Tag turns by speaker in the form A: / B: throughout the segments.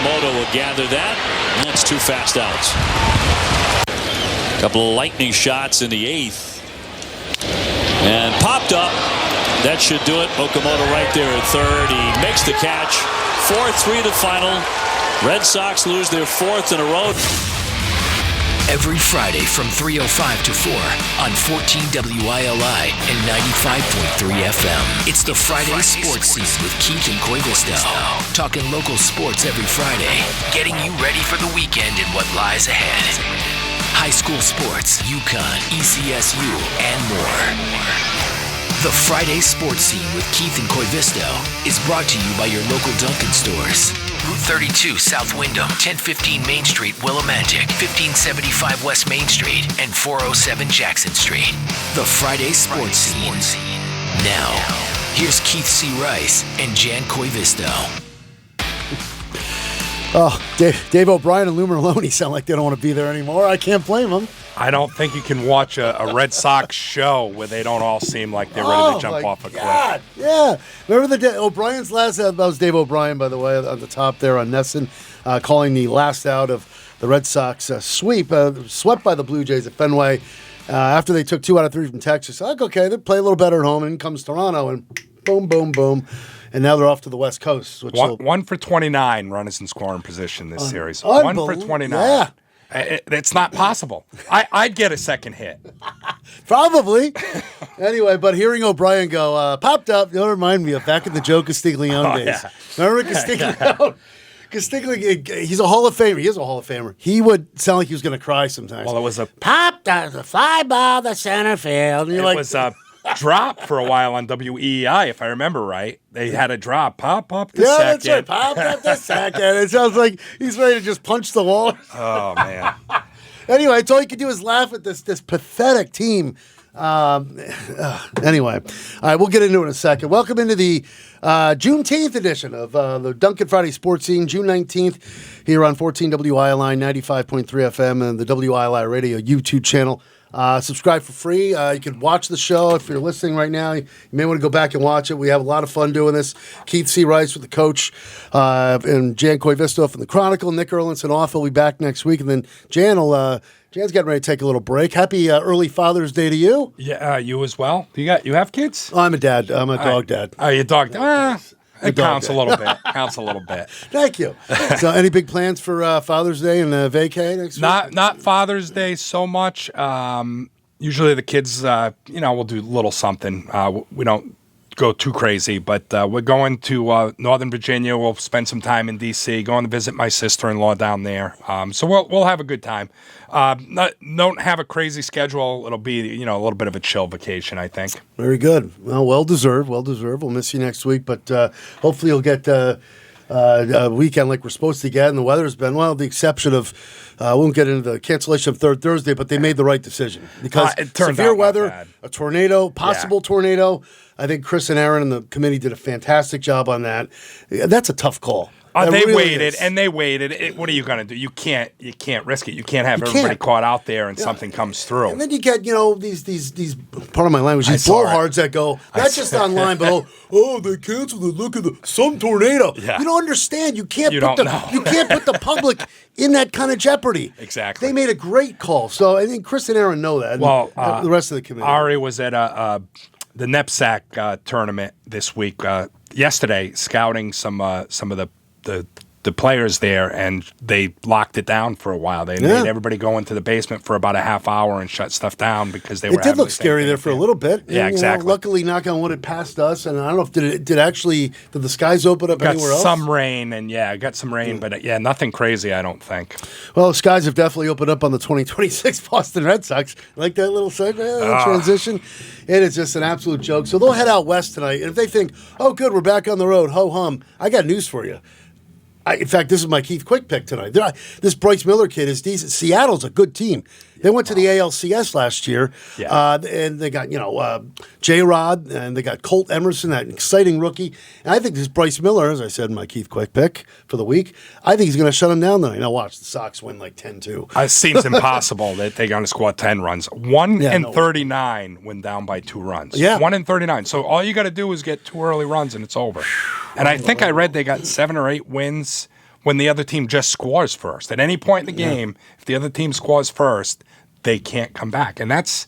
A: Okamoto will gather that. That's 2 fast outs. A couple of lightning shots in the 8th. And popped up. That should do it. Okamoto right there at third. He makes the catch. 4-3 to final. Red Sox lose their 4th in a row.
B: Every Friday from 3:05 to 4 on 14 WILI and 95.3 FM. It's the Friday Sports Scene with Keith and Koivisto. Talking local sports every Friday. Getting you ready for the weekend and what lies ahead. High school sports, UConn, ECSU, and more. The Friday Sports Scene with Keith and Koivisto is brought to you by your local Dunkin' stores. Route 32 South Windham, 1015 Main Street, Willimantic, 1575 West Main Street, and 407 Jackson Street. The Friday Sports Scene. Now, here's Keith C. Rice and Jan Koivisto.
C: Oh, Dave O'Brien and Lou Merlone sound like they don't want to be there anymore. I can't blame them.
D: I don't think you can watch a Red Sox show where they don't all seem like they're ready to jump off a cliff.
C: Yeah. Remember O'Brien's last out? That was Dave O'Brien, by the way, on the top there on Nesson, calling the last out of the Red Sox swept by the Blue Jays at Fenway after they took 2 out of 3 from Texas. Like, okay, they play a little better at home, and in comes Toronto, and boom, boom, boom. And now they're off to the West Coast. Which
D: 1 for 29 runners in scoring position this series. 1 for 29.
C: Yeah.
D: It's not possible. I'd get a second hit.
C: Probably. Anyway, but hearing O'Brien go, popped up, you'll remind me of back in the Joe Castiglione days.
D: Yeah.
C: Remember Castiglione? Castiglione, he's a Hall of Famer. He is a Hall of Famer. He would sound like he was going to cry sometimes.
D: Well, it was a
C: popped up, the fly ball, the center field. And
D: it was a drop for a while on WEEI, if I remember right. They had a drop. Pop up the second.
C: That's right. Pop up the second. It sounds like he's ready to just punch the wall.
D: Oh, man.
C: Anyway, it's all you can do is laugh at this pathetic team. Anyway, all right, we'll get into it in a second. Welcome into the Juneteenth edition of the Dunkin' Friday Sports Scene, June 19th, here on 14 WILI 95.3 FM and the WILI Radio YouTube channel. Subscribe for free. You can watch the show if you're listening right now. You may want to go back and watch it. We have a lot of fun doing this. Keith C. Rice with the coach and Jan Koivisto from the Chronicle. Nick Erlinson off. He'll be back next week. And then Jan's getting ready to take a little break. Happy early Father's Day to you.
D: Yeah, you as well. You have kids?
C: Oh, I'm a dad. I'm a dog dad.
D: Oh, you're dog dad. It counts a little bit. Counts a little bit.
C: Thank you. So, any big plans for Father's Day and vacay next week?
D: Not Father's Day so much. Usually the kids, we'll do a little something. We don't go too crazy, but we're going to Northern Virginia. We'll spend some time in D.C., going to visit my sister-in-law down there. So we'll have a good time. Don't have a crazy schedule. It'll be, a little bit of a chill vacation, I think.
C: Very good. Well deserved. We'll miss you next week, but hopefully you'll get a weekend like we're supposed to get. And the weather's been, the exception of, I won't get into the cancellation of Third Thursday, but they made the right decision because severe weather, a tornado, tornado. I think Chris and Aaron and the committee did a fantastic job on that. That's a tough call.
D: They waited. What are you going to do? You can't risk it. You can't have everybody caught out there and something comes through.
C: And then you get, these part of my language, these blowhards that go, not just online, but they canceled it. Look at some tornado.
D: Yeah.
C: You don't understand. You can't put the public in that kind of jeopardy.
D: Exactly.
C: They made a great call. So I think Chris and Aaron know that.
D: Well,
C: the rest of the committee.
D: Ari was at the NEPSAC tournament this week, yesterday, scouting some of the players there, and they locked it down for a while. They made everybody go into the basement for about a half hour and shut stuff down because they were.
C: It did look scary there for a little bit.
D: Yeah, exactly.
C: Luckily, knock on wood, it passed us, and I don't know if did the skies open up anywhere else?
D: Got some rain, but nothing crazy. I don't think.
C: Well, the skies have definitely opened up on the 2026 Boston Red Sox. Like that little transition. It is just an absolute joke. So they'll head out west tonight, and if they think, "Oh, good, we're back on the road," ho hum, I got news for you. In fact, this is my Keith Quick pick tonight. This Bryce Miller kid is decent. Seattle's a good team. They went to the ALCS last year, and they got J-Rod, and they got Colt Emerson, that exciting rookie. And I think this Bryce Miller, as I said in my Keith Quick pick for the week, I think he's going to shut him down tonight. Now watch the Sox win like 10-2.
D: It seems impossible that they're going to score 10 runs. 39 when down by 2 runs.
C: Yeah.
D: 1-39. So all you got to do is get 2 early runs and it's over. And I think I read they got 7 or 8 wins when the other team just scores first. At any point in the game, if the other team scores first, they can't come back. And that's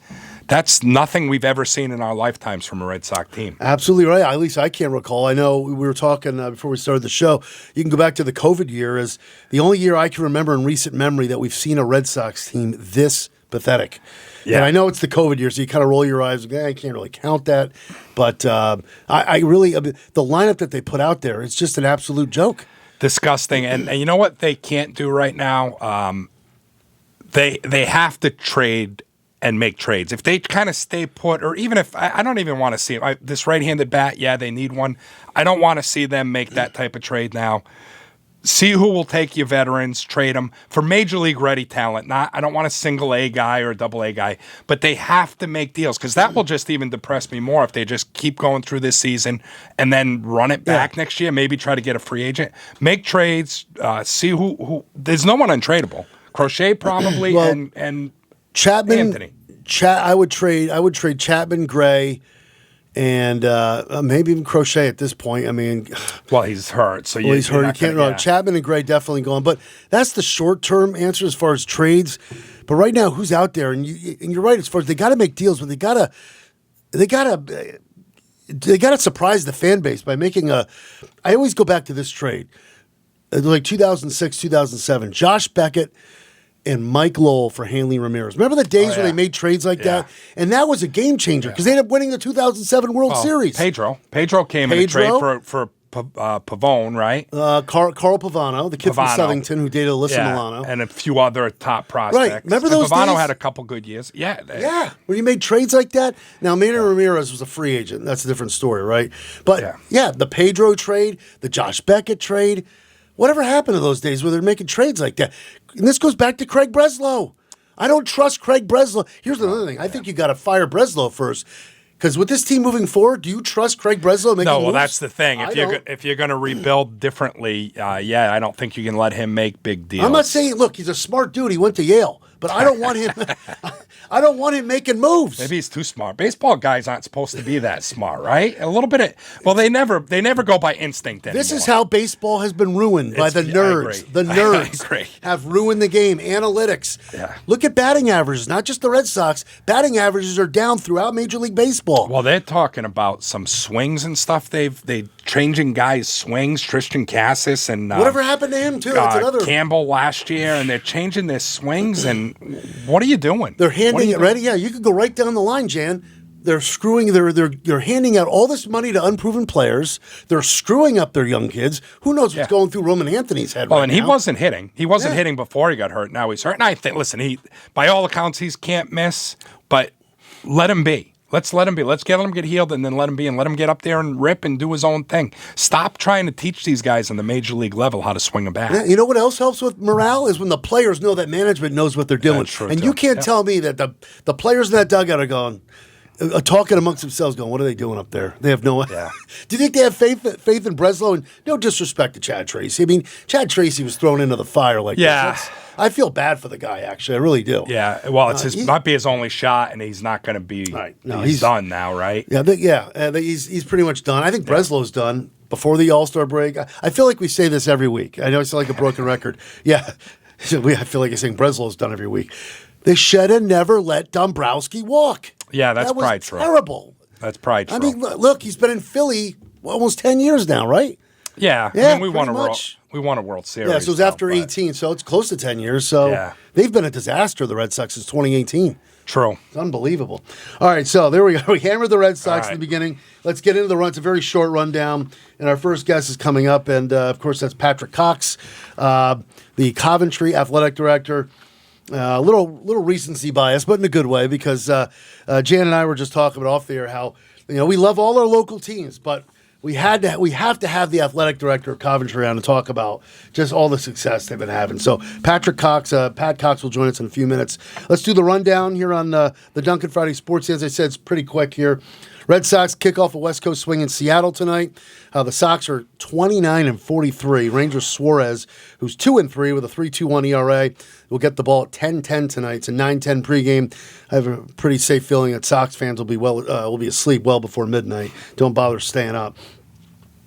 D: nothing we've ever seen in our lifetimes from a Red Sox team.
C: Absolutely right. At least I can't recall. I know we were talking before we started the show. You can go back to the COVID year as the only year I can remember in recent memory that we've seen a Red Sox team this pathetic. Yeah. And I know it's the COVID year, so you kind of roll your eyes. I can't really count that. But I really, the lineup that they put out there, it's just an absolute joke.
D: Disgusting. And you know what they can't do right now? They have to trade and make trades. If they kind of stay put, or even if I don't even want to see it. This right-handed bat, yeah, they need one. I don't want to see them make that type of trade now. See who will take your veterans, trade them for major league ready talent. I don't want a single A guy or a double A guy, but they have to make deals because that will just even depress me more if they just keep going through this season and then run it back next year. Maybe try to get a free agent, make trades, see who. There's no one untradeable. Crochet probably and
C: Chapman.
D: Anthony.
C: I would trade Chapman, Gray, and maybe even Crochet at this point. I mean,
D: well, he's hurt, so
C: he's hurt. You can't. Chapman and Gray definitely going, but that's the short-term answer as far as trades. But right now, who's out there? And you're right as far as they got to make deals, but they gotta surprise the fan base by making a. I always go back to this trade, like 2006, 2007. Josh Beckett and Mike Lowell for Hanley Ramirez. Remember the days where they made trades like that? And that was a game changer because they ended up winning the 2007 World Series.
D: Pedro came in a trade for Pavone, right?
C: Carl Pavano, the kid from Southington who dated Alyssa Milano.
D: And a few other top prospects.
C: Right. Remember those
D: Pavano
C: days?
D: had a couple good years. Yeah.
C: When you made trades like that. Now, Manny Ramirez was a free agent. That's a different story, right? But, the Pedro trade, the Josh Beckett trade, whatever happened to those days where they're making trades like that? And this goes back to Craig Breslow. I don't trust Craig Breslow. Here's another thing. I think you got to fire Breslow first. Because with this team moving forward, do you trust Craig Breslow making moves?
D: That's the thing. If you're going to rebuild differently, I don't think you can let him make big deals.
C: I'm not saying, look, he's a smart dude. He went to Yale. But I don't want him. I don't want him making moves.
D: Maybe he's too smart. Baseball guys aren't supposed to be that smart, right? A little bit of. They never go by instinct anymore.
C: This is how baseball has been ruined by the nerds. The nerds have ruined the game. Analytics.
D: Yeah.
C: Look at batting averages. Not just the Red Sox. Batting averages are down throughout Major League Baseball.
D: Well, they're talking about some swings and stuff. They changing guys' swings. Tristan Cassis and
C: whatever happened to him too. That's another
D: Campbell last year, and they're changing their swings. And what are you doing?
C: They're handing it ready. Yeah, you could go right down the line, Jan. They're screwing. They're handing out all this money to unproven players. They're screwing up their young kids. Who knows what's going through Roman Anthony's head?
D: Well, and he wasn't hitting. He wasn't hitting before he got hurt. Now he's hurt. And I think, listen, by all accounts, he can't miss. But let him be. Let's let him be. Let him get healed and then let him be and let him get up there and rip and do his own thing. Stop trying to teach these guys on the major league level how to swing a bat.
C: Yeah, you know what else helps with morale is when the players know that management knows what they're doing.
D: That's true,
C: and you can't tell me that the players in that dugout are going, talking amongst themselves, going, what are they doing up there? They have no idea. Do you think they have faith in Breslow? And no disrespect to Chad Tracy. I mean, Chad Tracy was thrown into the fire like this. I feel bad for the guy, actually. I really do.
D: Yeah. Well, might be his only shot, and he's not going to be.
C: Right. No,
D: he's done now, right?
C: Yeah. He's pretty much done. I think Breslow's done before the All-Star break. I feel like we say this every week. I know it's like a broken record. Yeah. I feel like you're saying Breslow's done every week. They should have never let Dombrowski walk.
D: Yeah, that's probably
C: true. Terrible.
D: That's probably true.
C: I mean, look, he's been in Philly almost 10 years now, right?
D: Yeah. I mean, we won a World Series.
C: Yeah, so it was after 18, so it's close to 10 years. So they've been a disaster, the Red Sox, since 2018.
D: True.
C: It's unbelievable. All right, so there we go. We hammered the Red Sox in the beginning. Let's get into the run. It's a very short rundown, and our first guest is coming up, and, of course, that's Patrick Cox, the Coventry athletic director. A little recency bias, but in a good way, because Jan and I were just talking about off the air how we love all our local teams, but we have to have the athletic director of Coventry on to talk about just all the success they've been having. So Patrick Cox, Pat Cox will join us in a few minutes. Let's do the rundown here on the Duncan Friday Sports. As I said, it's pretty quick here. Red Sox kick off a West Coast swing in Seattle tonight. The Sox are 29-43. Rangers Suarez, who's 2-3 with a 3.21 ERA, will get the ball at 10:10 tonight. It's a 9:10 pregame. I have a pretty safe feeling that Sox fans will be asleep well before midnight. Don't bother staying up.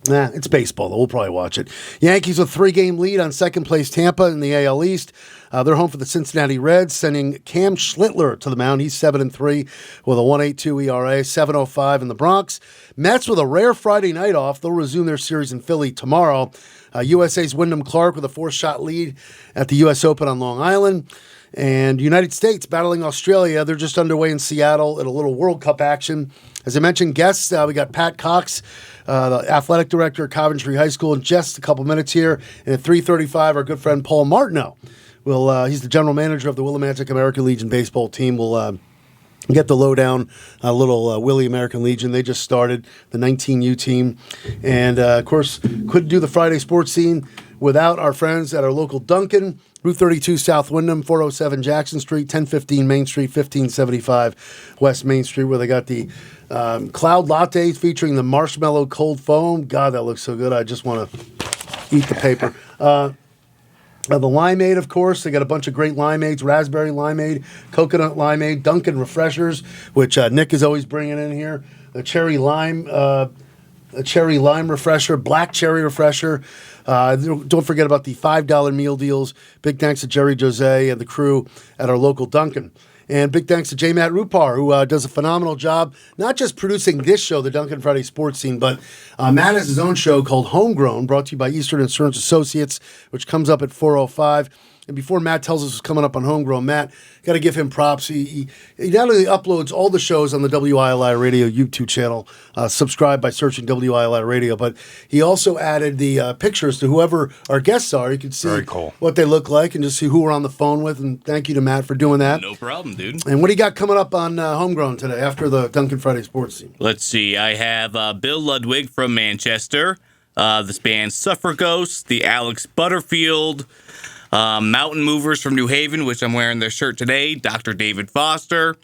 C: Nah, it's baseball, though. We'll probably watch it. Yankees with 3-game lead on second-place Tampa in the AL East. They're home for the Cincinnati Reds, sending Cam Schlittler to the mound. He's 7-3 with a 1.82 ERA, 7.05 in the Bronx. Mets with a rare Friday night off. They'll resume their series in Philly tomorrow. USA's Wyndham Clark with a 4-shot lead at the U.S. Open on Long Island. And United States battling Australia. They're just underway in Seattle at a little World Cup action. As I mentioned, guests, we got Pat Cox, the athletic director at Coventry High School, in just a couple minutes here. And at 3:35, our good friend Paul Martineau. He's the general manager of the Willimantic American Legion baseball team. We'll get the lowdown, little Willie American Legion. They just started, the 19U team. And, of course, couldn't do the Friday sports scene without our friends at our local Dunkin', Route 32 South Windham, 407 Jackson Street, 1015 Main Street, 1575 West Main Street, where they got the cloud lattes featuring the marshmallow cold foam. God, that looks so good. I just want to eat the paper. The limeade, of course. They got a bunch of great limeades, raspberry limeade, coconut limeade, Dunkin' refreshers, which Nick is always bringing in here. A cherry lime refresher, black cherry refresher. Don't forget about the $5 meal deals. Big thanks to Jerry Jose and the crew at our local Dunkin'. And big thanks to J. Matt Rupar, who does a phenomenal job, not just producing this show, the Dunkin' Friday Sports Scene, but Matt has his own show called Homegrown, brought to you by Eastern Insurance Associates, which comes up at 4:05. And before Matt tells us what's coming up on Homegrown, Matt, got to give him props. He not only uploads all the shows on the WILI Radio YouTube channel, subscribe by searching WILI Radio, but he also added the pictures to whoever our guests are. You can see what they look like and just see who we're on the phone with. And thank you to Matt for doing that.
E: No problem, dude.
C: And what do you got coming up on Homegrown today after the Dunkin' Friday Sports Scene?
E: Let's see. I have Bill Ludwig from Manchester, this band Suffer Ghost, the Alex Butterfield, Mountain Movers from New Haven, which I'm wearing their shirt today, Dr. David Foster,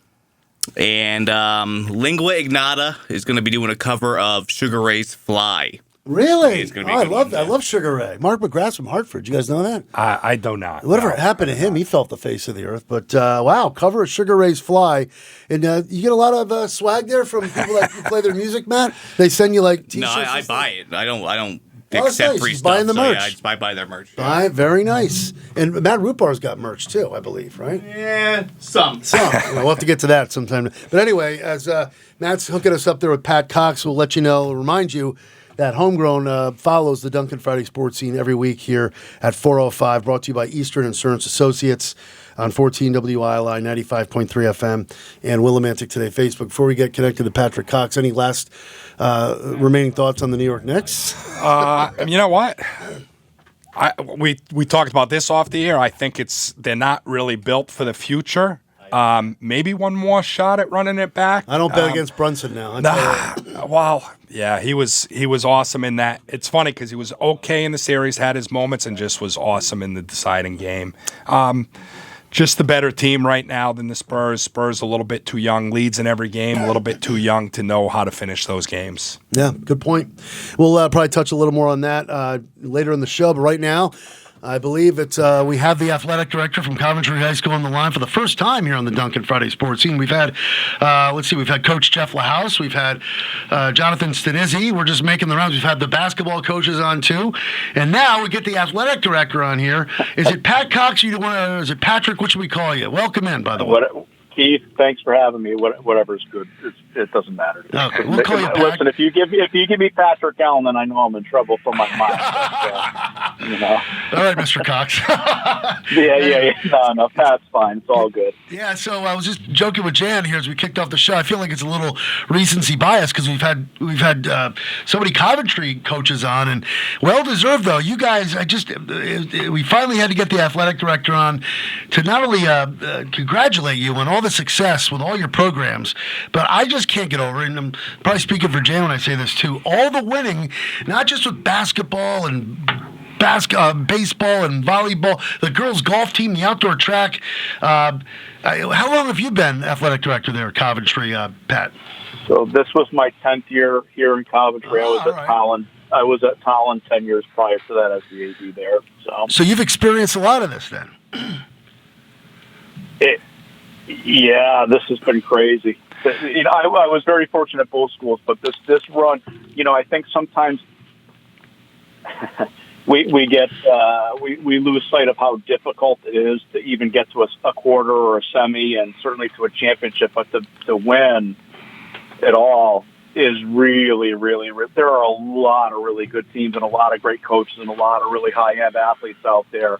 E: and Lingua Ignata is going to be doing a cover of Sugar Ray's Fly.
C: Really?
E: It's gonna be
C: I
E: good
C: love
E: one,
C: I love Sugar Ray. Mark McGrath's from Hartford. You guys know that?
D: I do not.
C: Whatever happened to him, he felt the face of the earth. But wow, cover of Sugar Ray's Fly. And you get a lot of swag there from people that play their music, Matt? They send you like t-shirts?
E: No, I buy it. I don't
C: Oh,
E: accept
C: nice.
E: free
C: He's
E: stuff.
C: buying the merch.
E: I buy their merch.
C: All right, very nice. And Matt Rupar's got merch too, I believe, right?
E: Yeah, some.
C: We'll have to get to that sometime. But anyway, as Matt's hooking us up there with Pat Cox, we'll let you know, remind you that Homegrown follows the Dunkin' Friday Sports Scene every week here at 4:05, brought to you by Eastern Insurance Associates on 14 WILI, 95.3 FM, and Willimantic Today Facebook. Before we get connected to Patrick Cox, any last remaining thoughts on the New York Knicks?
D: You know what? We talked about this off the air. I think they're not really built for the future. Maybe one more shot at running it back.
C: I don't bet against Brunson now.
D: Well, yeah, he was awesome in that. It's funny because he was okay in the series, had his moments, and just was awesome in the deciding game. Just the better team right now than the Spurs. Spurs a little bit too young, leads in every game, a little bit too young to know how to finish those games.
C: Yeah, good point. We'll probably touch a little more on that later in the show, but right now, I believe it's we have the athletic director from Coventry High School on the line for the first time here on the Dunkin' Friday Sports Scene. We've had, we've had Coach Jeff LaHouse. We've had Jonathan Stanizzi. We're just making the rounds. We've had the basketball coaches on, too. And now we get the athletic director on here. Is it Pat Cox? Is it Patrick? What should we call you? Welcome in, by the way.
F: Keith, thanks for having me. Whatever's good, it doesn't matter.
C: Okay, we'll call you Pat.
F: Listen, if you give me Patrick Allen, then I know I'm in trouble for my mind.
C: All right, Mr. Cox.
F: Yeah. No, Pat's fine. It's all good.
C: Yeah. So I was just joking with Jan here as we kicked off the show. I feel like it's a little recency bias because we've had so many Coventry coaches on, and well deserved though. You guys, we finally had to get the athletic director on to not only congratulate you on all the success with all your programs, but I just can't get over it, and I'm probably speaking for Jan when I say this too, all the winning, not just with basketball and baseball and volleyball, the girls' golf team, the outdoor track. How long have you been athletic director there at Coventry, Pat?
F: So this was my 10th year here in Coventry. I was at Tolland 10 years prior to that as the AD there. So
C: you've experienced a lot of this then?
F: Yeah, this has been crazy. I was very fortunate at both schools, but this run, I think sometimes we lose sight of how difficult it is to even get to a quarter or a semi, and certainly to a championship. But to win it all is really, really. There are a lot of really good teams and a lot of great coaches and a lot of really high-end athletes out there.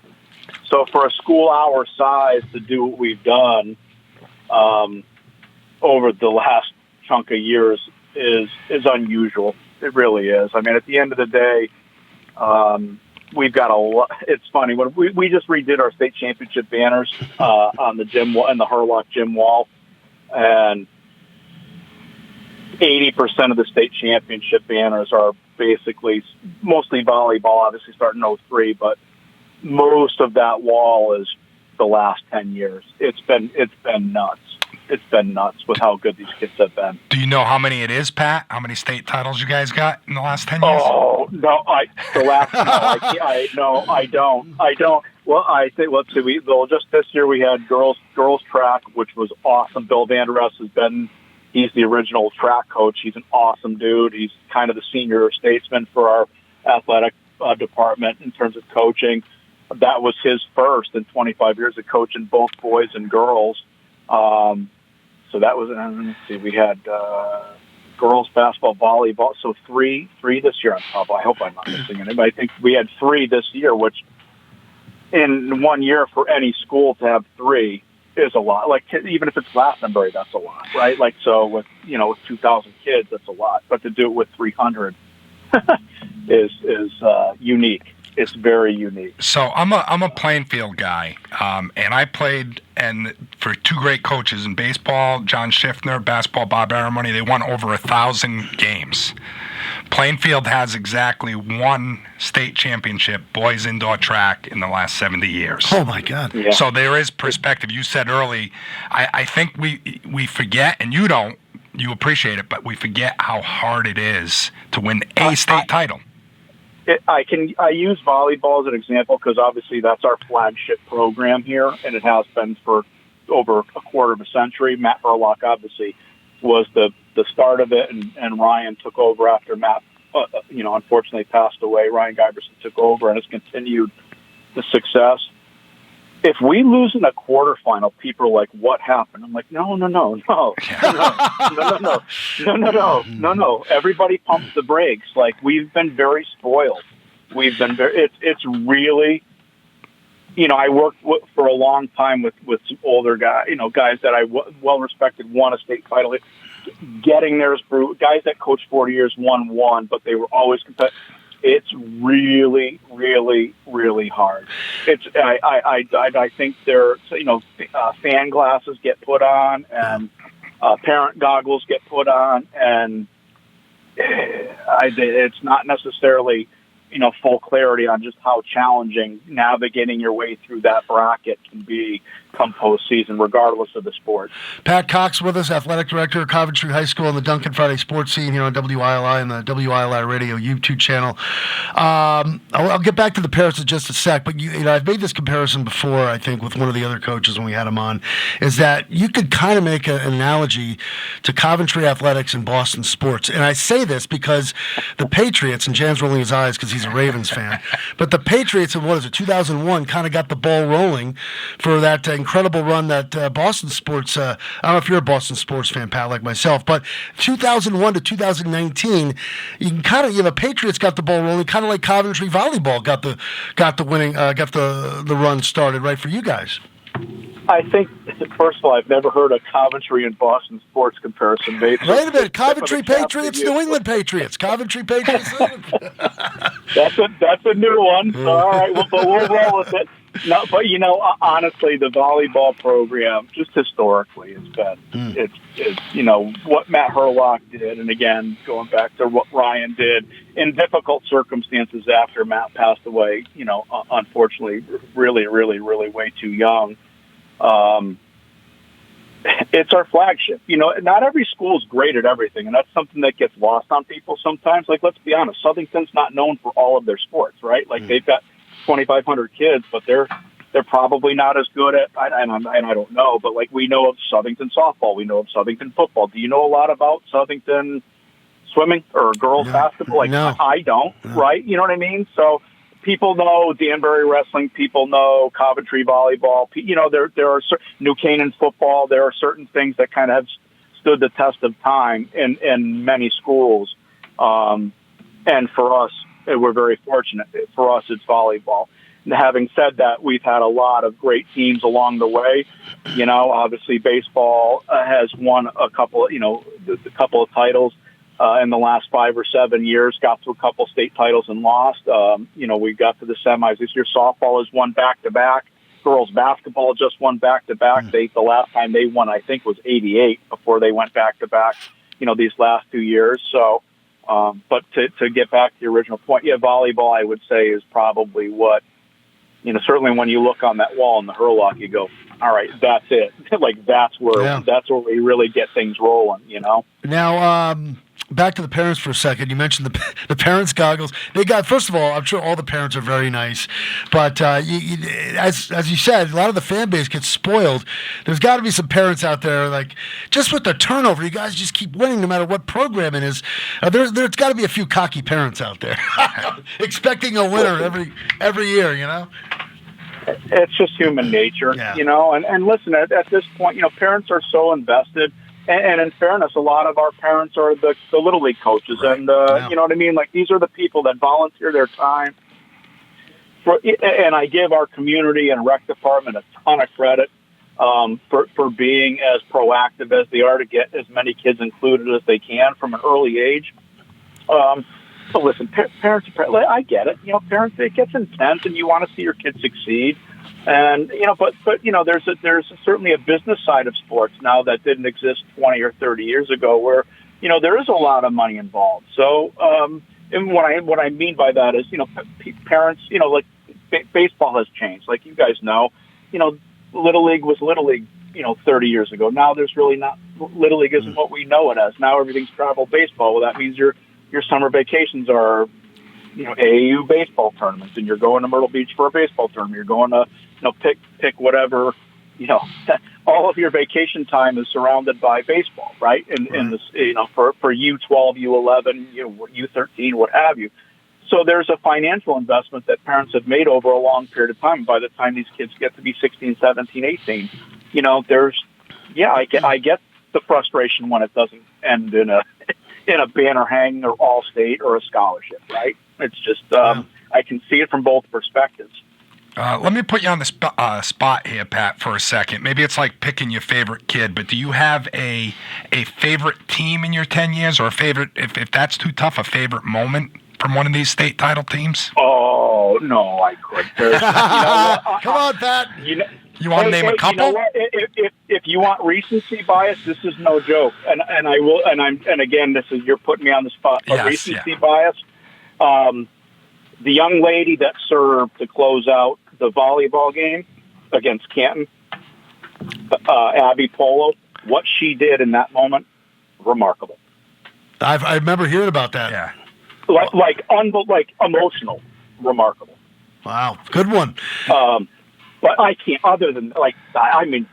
F: So for a school our size to do what we've done over the last chunk of years is unusual. It really is. I mean, at the end of the day, we've got a lot. It's funny when we just redid our state championship banners on the gym wall, in the Hurlock gym wall, and 80% of the state championship banners are basically mostly volleyball. Obviously, starting in 03, but most of that wall is the last 10 years. It's been nuts. It's been nuts with how good these kids have been.
D: Do you know how many it is, Pat? How many state titles you guys got in the last 10 years?
F: Oh, no, I don't. Well, I think, let's see, just this year we had girls track, which was awesome. Bill Vanderest he's the original track coach. He's an awesome dude. He's kind of the senior statesman for our athletic department in terms of coaching. That was his first in 25 years of coaching both boys and girls. So that was, let's see, we had girls basketball, volleyball, so three this year on top. I hope I'm not missing any, but I think we had 3 this year, which in 1 year for any school to have 3 is a lot. Like, even if it's Glastonbury, that's a lot, right? Like, so with 2,000 kids, that's a lot. But to do it with 300 is unique. It's very unique.
D: So I'm a playing field guy, and I played for 2 great coaches in baseball, John Schiffner, basketball, Bob Aramoni. They won over 1,000 games. Plainfield has exactly 1 state championship, boys indoor track, in the last 70 years.
C: Oh, my God.
F: Yeah.
D: So there is perspective. You said early, I think we forget, and you don't, you appreciate it, but we forget how hard it is to win a state title.
F: I use volleyball as an example because obviously that's our flagship program here, and it has been for over a quarter of a century. Matt Hurlock obviously was the start of it, and Ryan took over after Matt, unfortunately passed away. Ryan Giberson took over and has continued the success. If we lose in a quarterfinal, people are like, "What happened?" I'm like, "No. Everybody pumps the brakes. Like, we've been very spoiled. We've been very. It's really, I worked for a long time with some older guys, guys that I well respected, won a state title. Getting there is brutal. Guys that coached 40 years won, but they were always competitive. It's really, really, really hard. I think there, fan glasses get put on and parent goggles get put on, and it's not necessarily, full clarity on just how challenging navigating your way through that bracket can be come postseason, regardless of the sport.
C: Pat Cox with us, athletic director of Coventry High School and the Duncan Friday Sports Scene here on WILI and the WILI Radio YouTube channel. I'll get back to the parents in just a sec, but I've made this comparison before, I think, with one of the other coaches when we had him on, is that you could kind of make an analogy to Coventry athletics and Boston sports. And I say this because the Patriots, and Jan's rolling his eyes because he's a Ravens fan, but the Patriots in 2001 kind of got the ball rolling for that incredible run that Boston sports, I don't know if you're a Boston sports fan, Pat, like myself, but 2001 to 2019, you can kind of, the Patriots got the ball rolling, kind of like Coventry volleyball got the run started, right, for you guys.
F: I think, first of all, I've never heard a Coventry and Boston sports comparison made.
C: Wait a minute, Coventry Patriots, New England Patriots. Coventry Patriots.
F: That's a new one. So, all right, but we'll roll with it. No, but honestly, the volleyball program, just historically, it's what Matt Hurlock did, and again, going back to what Ryan did in difficult circumstances after Matt passed away. Unfortunately, really, really, really way too young. It's our flagship. Not every school is great at everything, and that's something that gets lost on people sometimes. Like, let's be honest, Southington's not known for all of their sports, right? Like, they've got 2,500 kids, but they're probably not as good at, and I don't know, but like, we know of Southington softball, we know of Southington football. Do you know a lot about Southington swimming or girls basketball. Like,
C: no.
F: I don't, right? You know what I mean? So people know Danbury wrestling. People know Coventry volleyball. You know, there are New Canaan football. There are certain things that kind of have stood the test of time in many schools. And for us, we're very fortunate. For us, it's volleyball. And having said that, we've had a lot of great teams along the way. You know, obviously baseball has won a couple, a couple of titles in the last 5 or 7 years, got to a couple state titles and lost. We got to the semis this year. Softball has won back-to-back. Girls basketball just won back-to-back. The last time they won, I think, was 88 before they went back-to-back, these last 2 years. So, but to get back to the original point, volleyball, I would say, is probably what, certainly when you look on that wall in the Hurlock, you go, all right, that's it. Like, that's where we really get things rolling,
C: Now, back to the parents for a second. You mentioned the parents' goggles. First of all, I'm sure all the parents are very nice, but as you said, a lot of the fan base gets spoiled. There's got to be some parents out there, like, just with the turnover, you guys just keep winning no matter what program it is. There's got to be a few cocky parents out there expecting a winner every year,
F: It's just human nature, and listen, at this point, parents are so invested. And in fairness, a lot of our parents are the Little League coaches. Right. And, you know what I mean? Like, these are the people that volunteer their time. And I give our community and rec department a ton of credit for being as proactive as they are to get as many kids included as they can from an early age. So listen, parents, I get it. Parents, it gets intense, and you want to see your kids succeed. And but there's certainly a business side of sports now that didn't exist 20 or 30 years ago, where there is a lot of money involved. So, and what I mean by that is parents, like baseball has changed, like you guys know. Little League was Little League 30 years ago. Now there's really not. Little League isn't what we know it as. Now everything's travel baseball. Well, that means your summer vacations are AAU baseball tournaments, and you're going to Myrtle Beach for a baseball tournament. You're going to pick whatever, all of your vacation time is surrounded by baseball, right? And this, for U12, U11, U13, what have you. So there's a financial investment that parents have made over a long period of time. By the time these kids get to be 16, 17, 18, I get the frustration when it doesn't end in a banner hanging or all-state or a scholarship, right? It's just, I can see it from both perspectives.
D: Let me put you on the spot here, Pat, for a second. Maybe it's like picking your favorite kid, but do you have a favorite team in your 10 years, or a favorite, if that's too tough, a favorite moment from one of these state title teams?
F: Oh, no, I couldn't.
C: Come on, Pat.
D: You want to name a couple?
F: If you want recency bias, this is no joke, and I will, and again, this is, you're putting me on the spot. But recency bias. The young lady that served to close out the volleyball game against Canton, Abby Polo, what she did in that moment, remarkable.
C: I remember hearing about that.
F: Yeah, like emotional, remarkable.
C: Wow, good one.
F: But I can't. Other than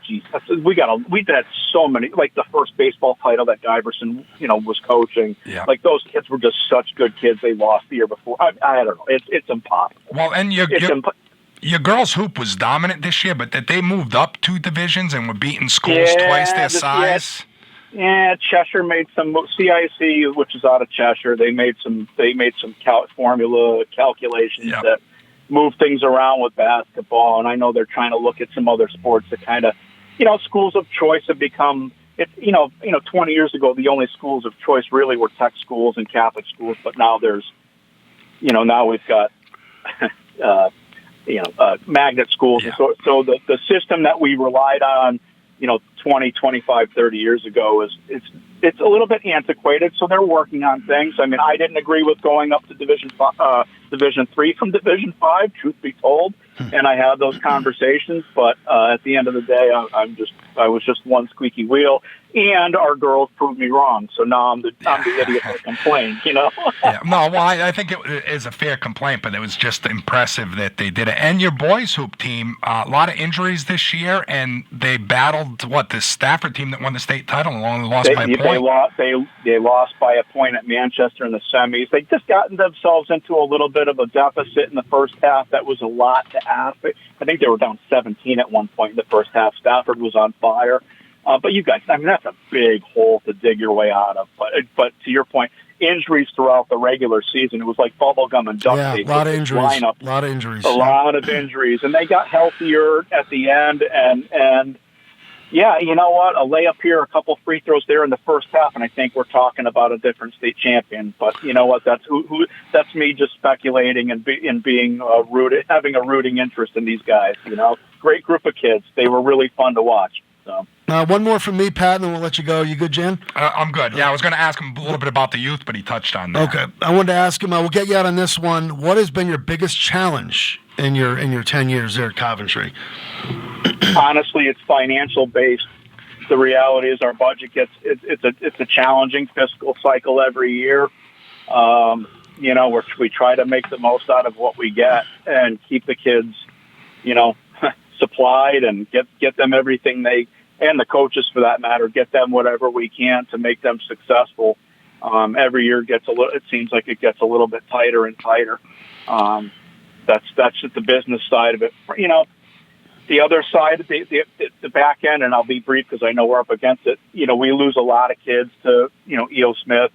F: geez, we've had so many. Like the first baseball title that Giverson, was coaching. Yeah. Like those kids were just such good kids. They lost the year before. I don't know. It's impossible.
D: Well, and your girls' hoop was dominant this year, but that they moved up 2 divisions and were beating schools twice their size.
F: Yeah, Cheshire made some CIC, which is out of Cheshire. They made some formula calculations that move things around with basketball, and I know they're trying to look at some other sports that kind of, schools of choice have become. It's 20 years ago the only schools of choice really were tech schools and Catholic schools, but now there's, now we've got, magnet schools, and so the system that we relied on, 20, 25, 30 years ago it's a little bit antiquated. So they're working on things. I mean, I didn't agree with going up to Division III from Division V, truth be told. And I had those conversations, but at the end of the day, I was just one squeaky wheel, and our girls proved me wrong. So now I'm the idiot that complained,
D: Yeah. No, well, I think it is a fair complaint, but it was just impressive that they did it. And your boys hoop team, a lot of injuries this year, and they battled the Stafford team that won the state title and only lost by a point.
F: They lost by a point at Manchester in the semis. They just gotten themselves into a little bit of a deficit in the first half. That was a lot to ask. I think they were down 17 at one point in the first half. Stafford was on fire. But you guys, I mean, that's a big hole to dig your way out of. But to your point, injuries throughout the regular season, it was like bubblegum and duct tape.
C: A lot of injuries.
F: Lineup.
C: A lot of injuries.
F: A lot of injuries. And they got healthier at the end. And yeah, you know what? A layup here, a couple free throws there in the first half, and I think we're talking about a different state champion. But you know what? That's that's me just speculating and being having a rooting interest in these guys. You know, great group of kids. They were really fun to watch. So.
C: One more from me, Pat, and then we'll let you go. You good, Jan?
D: I'm good. Yeah, I was going to ask him a little bit about the youth, but he touched on that.
C: Okay. I wanted to ask him, we'll get you out on this one. What has been your biggest challenge in your 10 years there at Coventry?
F: Honestly, it's financial based. The reality is our budget it's a challenging fiscal cycle every year. You know, we try to make the most out of what we get and keep the kids, you know, supplied and get them everything and the coaches for that matter, get them whatever we can to make them successful. Every year it seems like it gets a little bit tighter and tighter. That's just the business side of it. You know, the other side, the back end, and I'll be brief because I know we're up against it. You know, we lose a lot of kids to, you know, E.O. Smith,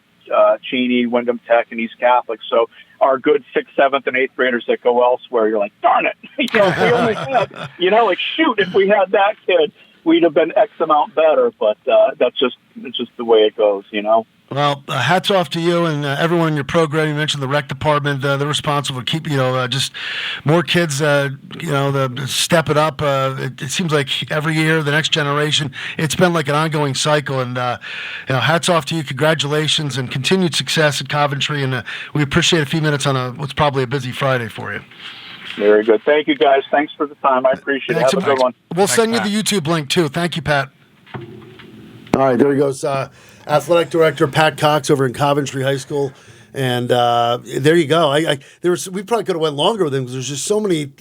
F: Cheney, Wyndham Tech, and East Catholic. So our good 6th, 7th, and 8th graders that go elsewhere, you're like, darn it. You know, if we only had, you know, like, shoot, if we had that kid, we'd have been X amount better. But it's just the way it goes, you know.
C: Well, hats off to you and everyone in your program. You mentioned the rec department. They're responsible for keeping, just more kids, step it up. It seems like every year, the next generation, it's been like an ongoing cycle. And, hats off to you. Congratulations and continued success at Coventry. And we appreciate a few minutes on what's probably a busy Friday for you.
F: Very good. Thank you, guys. Thanks for the time. I appreciate it. Have a good one.
C: We'll send you the YouTube link, too. Thank you, Pat. All right, there he goes. Athletic Director Pat Cox over in Coventry High School. And there you go. We probably could have went longer with him because there's just so many.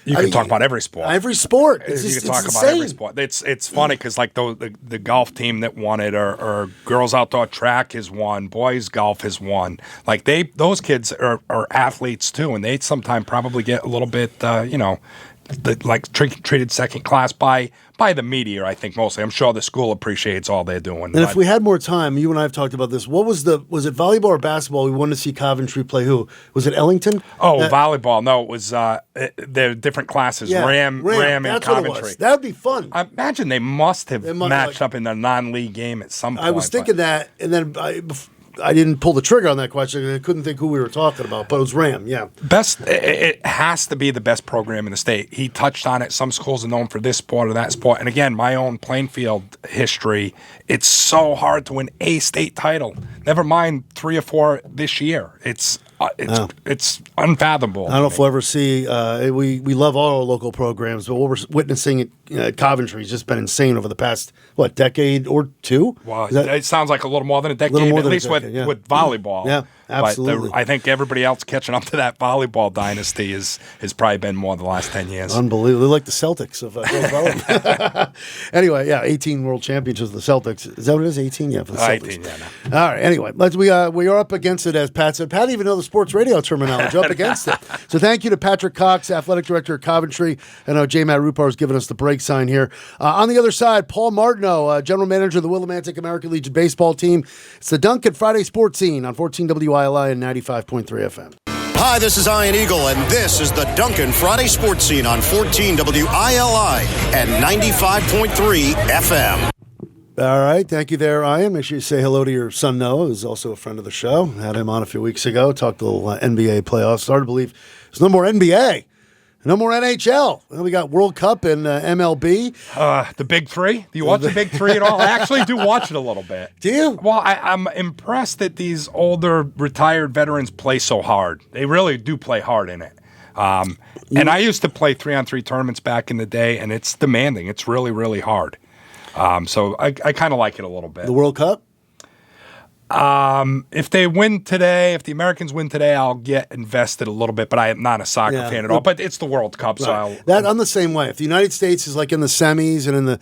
D: You can talk about every sport.
C: Every sport.
D: You can talk about every sport. It's funny because like the golf team that won it, or girls outdoor track has won, boys golf has won. Like those kids are athletes too, and they sometimes probably get a little bit, treated second class by the media, I think mostly. I'm sure the school appreciates all they're doing.
C: And if we had more time, you and I have talked about this. What was it volleyball or basketball? We wanted to see Coventry play who? Was it Ellington?
D: Oh, volleyball. No, it was they're different classes.
C: Yeah,
D: Ram and Coventry.
C: That would be fun.
D: I imagine they must have matched up in the non-league game at some point.
C: I was thinking that, and then I didn't pull the trigger on that question. I couldn't think who we were talking about, but it was Ram, yeah.
D: It has to be the best program in the state. He touched on it. Some schools are known for this sport or that sport. And again, my own Plainfield history, it's so hard to win a state title. Never mind 3 or 4 this year. It's unfathomable.
C: I don't know if we'll ever see. We love all our local programs, but what we're witnessing at Coventry has just been insane over the past decade or two.
D: Well, it sounds like a little more than a decade, at least with volleyball.
C: Yeah, absolutely.
D: But I think everybody else catching up to that volleyball dynasty has probably been more the last 10 years.
C: Unbelievable. They're like the Celtics of volleyball. Anyway, 18 world championships of the Celtics. Is that what it is? 18? Yeah, for the Celtics.
D: 18, yeah.
C: No. All right. Anyway, we are up against it, as Pat said. Pat even knows the sports radio terminology, up against it. So thank you to Patrick Cox, Athletic Director of Coventry. I know J. Matt Rupar has given us the break sign here. On the other side, Paul Martineau, General Manager of the Willimantic American Legion baseball team. It's the Duncan Friday Sports Scene on 14 WILI and 95.3 FM.
G: Hi, this is Ian Eagle, and this is the Duncan Friday Sports Scene on 14 WILI and 95.3 FM.
C: All right. Thank you there, Ian. Make sure you say hello to your son, Noah, who's also a friend of the show. Had him on a few weeks ago. Talked a little NBA playoffs. Started to believe there's no more NBA. No more NHL. Well, we got World Cup and MLB.
D: The Big Three. Do you watch the Big Three at all? I actually do watch it a little bit.
C: Do you?
D: Well, I'm impressed that these older retired veterans play so hard. They really do play hard in it. And I used to play 3-on-3 tournaments back in the day, and it's demanding. It's really, really hard. So I kind of like it a little bit.
C: The World Cup?
D: If they win today, if the Americans win today, I'll get invested a little bit, but I am not a soccer fan at all. But it's the World Cup, so
C: I'm the same way. If the United States is like in the semis and in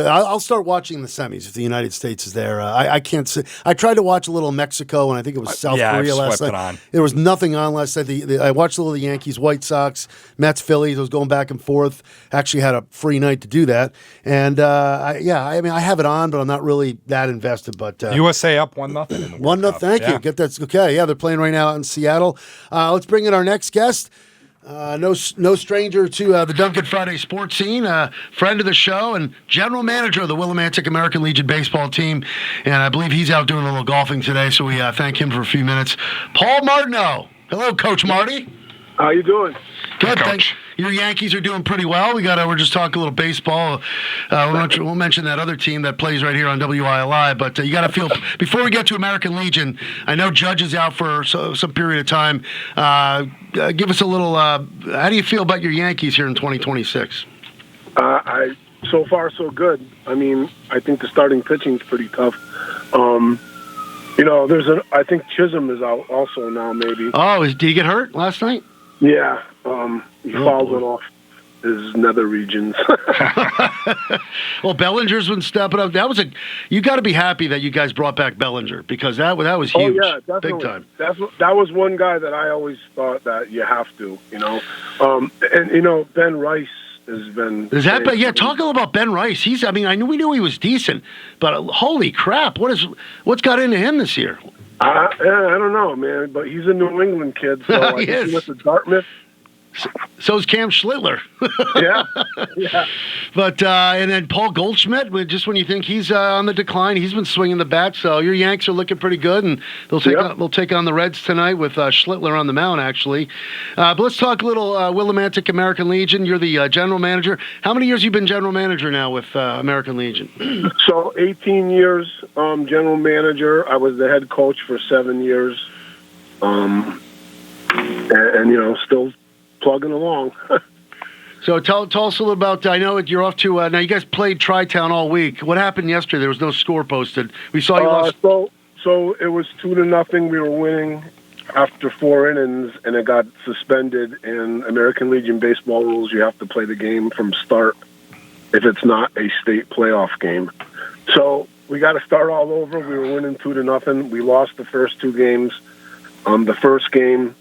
C: I'll start watching the semis if the United States is there. I can't see. I tried to watch a little Mexico, and I think it was South Korea last night. There was nothing on last night. I watched a little of the Yankees, White Sox, Mets, Phillies. I was going back and forth. Actually had a free night to do that, and I have it on, but I'm not really that invested. But
D: USA up 1-0 in the World Cup.
C: Thank you. Get that. Okay, yeah, they're playing right now out in Seattle. Let's bring in our next guest. No stranger to the Duncan Friday sports scene, friend of the show and general manager of the Willimantic American Legion baseball team. And I believe he's out doing a little golfing today, so we thank him for a few minutes. Paul Martineau. Hello, Coach Marty.
H: How you doing?
C: Good, thanks. Your Yankees are doing pretty well. We're just talking a little baseball. We'll mention that other team that plays right here on WILI. But you got to feel before we get to American Legion. I know Judge is out for some period of time. Give us a little. How do you feel about your Yankees here in 2026?
H: So far so good. I mean, I think the starting pitching is pretty tough. I think Chisholm is out also now. Maybe.
C: Oh, did he get hurt last night?
H: Yeah. He fallen off his nether regions.
C: Well, Bellinger's been stepping up. You got to be happy that you guys brought back Bellinger because that was huge.
H: Oh, yeah, definitely.
C: Big time.
H: That was one guy that I always thought that you have to, Ben Rice has been.
C: Is that? Yeah, talk a little about Ben Rice. We knew he was decent, but holy crap, what's got into him this year?
H: I don't know, man, but he's a New England kid, so
C: he
H: he went to Dartmouth.
C: So's Cam Schlittler.
H: Yeah.
C: But and then Paul Goldschmidt. Just when you think he's on the decline, he's been swinging the bat. So your Yanks are looking pretty good, and they'll take on the Reds tonight with Schlittler on the mound. Actually, but let's talk a little Willimantic American Legion. You're the general manager. How many years have you been general manager now with American Legion?
H: So 18 years general manager. I was the head coach for 7 years, and still plugging along.
C: So tell us a little about. I know you're off to now. You guys played Tri-Town all week. What happened yesterday? There was no score posted. We saw you lost.
H: So it was 2-0. We were winning after 4 innings, and it got suspended. In American Legion baseball rules, you have to play the game from start if it's not a state playoff game. So we got to start all over. We were winning 2-0. We lost the first 2 games. The first game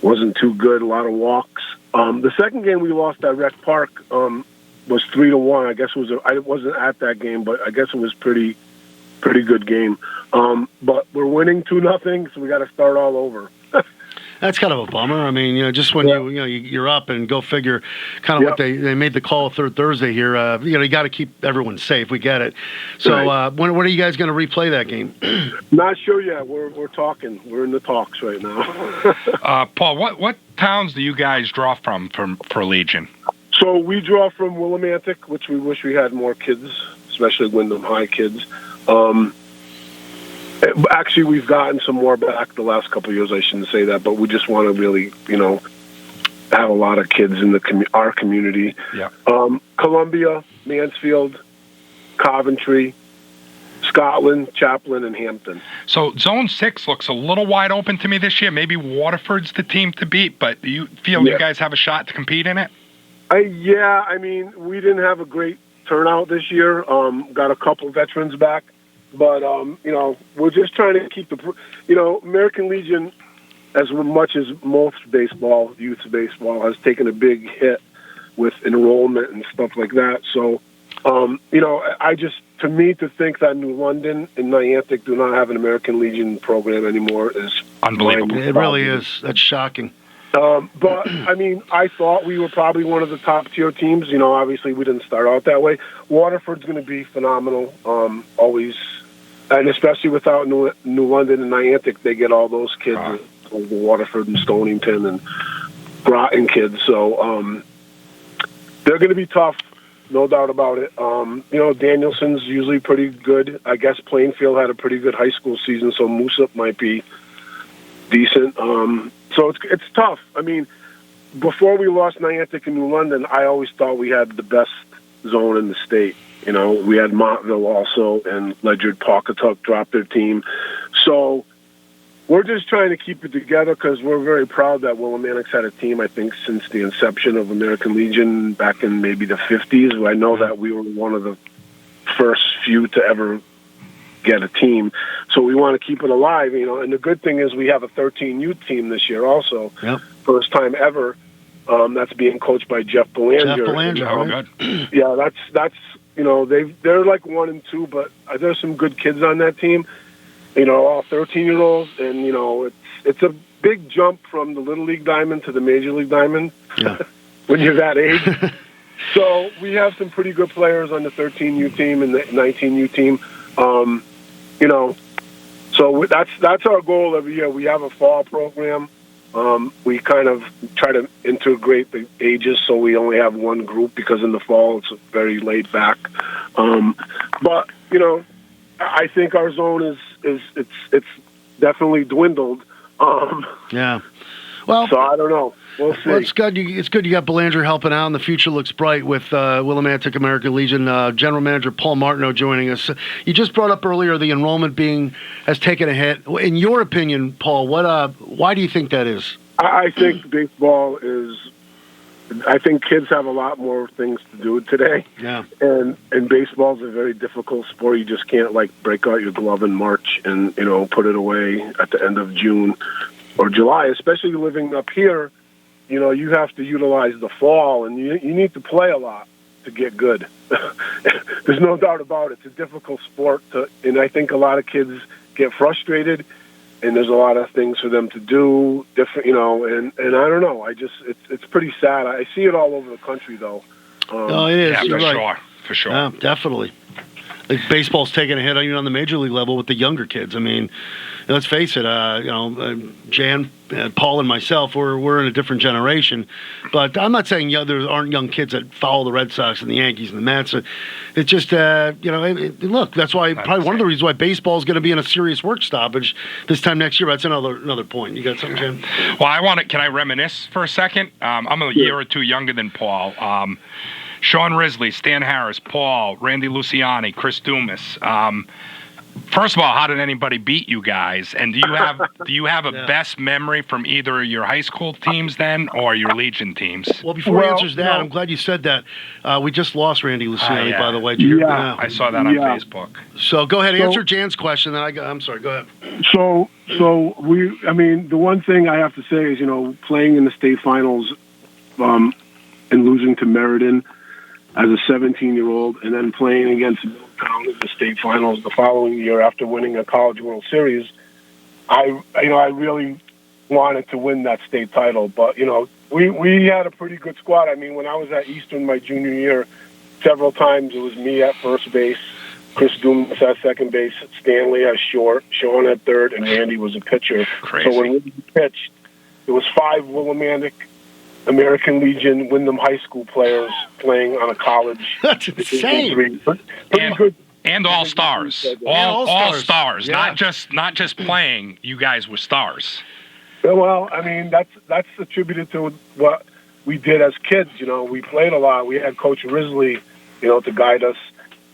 H: wasn't too good, a lot of walks. The second game we lost at Rec Park was 3-1. I guess I wasn't at that game, but I guess it was pretty good game. But we're winning 2-0, so we got to start all over.
C: That's kind of a bummer. I mean, just when you're up and go figure, kind of what they made the call third Thursday here. You got to keep everyone safe. We get it. So when are you guys going to replay that game?
H: Not sure yet. We're talking. We're in the talks right now.
D: Paul, what towns do you guys draw from for Legion?
H: So we draw from Willimantic, which we wish we had more kids, especially Wyndham High kids. Actually, we've gotten some more back the last couple of years. I shouldn't say that, but we just want to really, have a lot of kids in our community.
D: Yeah.
H: Columbia, Mansfield, Coventry, Scotland, Chaplin, and Hampton.
D: So Zone 6 looks a little wide open to me this year. Maybe Waterford's the team to beat, but do you feel you guys have a shot to compete in it?
H: Yeah, I mean, we didn't have a great turnout this year. Got a couple veterans back. But, we're just trying to keep American Legion, as much as most youth baseball, has taken a big hit with enrollment and stuff like that. So, to think that New London and Niantic do not have an American Legion program anymore is
D: unbelievable.
C: It really is. That's shocking.
H: But, I thought we were probably one of the top-tier teams. Obviously we didn't start out that way. Waterford's going to be phenomenal, always. And especially without New London and Niantic, they get all those kids, Waterford and Stonington. And Groton kids. So they're going to be tough, no doubt about it. Danielson's usually pretty good. I guess Plainfield had a pretty good high school season, so Moosup might be decent. So it's tough. I mean, before we lost Niantic and New London, I always thought we had the best zone in the state. We had Montville also, and Ledyard Pawcatuck dropped their team. So we're just trying to keep it together because we're very proud that Willimantic's had a team, I think, since the inception of American Legion back in maybe the 50s. I know that we were one of the first few to ever get a team. So we want to keep it alive, and the good thing is we have a 13 youth team this year also.
C: Yep.
H: First time ever. That's being coached by Jeff Belanger.
C: Jeff Belanger,
D: Oh, good.
H: Yeah, that's they're like 1 and 2, but there's some good kids on that team. All 13-year-olds, and it's a big jump from the Little League Diamond to the Major League Diamond.
C: Yeah.
H: When you're that age. So we have some pretty good players on the 13U team and the 19U team. So that's our goal every year. We have a fall program. We kind of try to integrate the ages so we only have one group because in the fall it's very laid back. But I think our zone is it's definitely dwindled.
C: Yeah. Well,
H: so I don't know. We'll see.
C: Well, it's good. It's good you got Belanger helping out, and the future looks bright with Willimantic American Legion General Manager Paul Martineau joining us. You just brought up earlier the enrollment has taken a hit. In your opinion, Paul, why do you think that is?
H: I think baseball is. I think kids have a lot more things to do today.
C: Yeah.
H: And baseball is a very difficult sport. You just can't break out your glove in March and put it away at the end of June or July. Especially living up here, you have to utilize the fall, and you need to play a lot to get good. There's no doubt about it. It's a difficult sport, and I think a lot of kids get frustrated. And there's a lot of things for them to do, different, and I don't know. It's pretty sad. I see it all over the country, though.
C: No, it is.
D: Yeah,
C: You're right.
D: for sure.
C: Yeah, definitely. Like baseball's taking a hit even on the major league level with the younger kids. I mean, let's face it. Jan, Paul, and myself, we're in a different generation. But I'm not saying there aren't young kids that follow the Red Sox and the Yankees and the Mets. It's just look. That's why probably one of the reasons why baseball is going to be in a serious work stoppage this time next year. That's another point. You got something, Jan?
D: Well, can I reminisce for a second? I'm a year or two younger than Paul. Sean Risley, Stan Harris, Paul, Randy Luciani, Chris Dumas. First of all, how did anybody beat you guys? And do you have a best memory from either your high school teams then or your Legion teams?
C: Well, before he answers that, I'm glad you said that. We just lost Randy Luciani, by the way.
H: Yeah.
D: I saw that on Facebook.
C: So go ahead, answer Jan's question. Then I'm sorry. Go ahead.
H: So the one thing I have to say is, playing in the state finals and losing to Meriden as a 17-year-old, and then playing against Middletown in the state finals the following year after winning a College World Series, I really wanted to win that state title. But we had a pretty good squad. I mean, when I was at Eastern my junior year, several times it was me at first base, Chris Dumas at second base, Stanley at short, Sean at third, and Randy was a pitcher.
D: Crazy.
H: So when we pitched, it was 5 Willimantic American Legion Wyndham High School players playing on a college.
C: That's insane.
H: Pretty good.
D: And all stars. All stars.
C: Yeah.
D: Not just playing. You guys were stars.
H: Well, I mean, that's attributed to what we did as kids. We played a lot. We had Coach Risley, to guide us.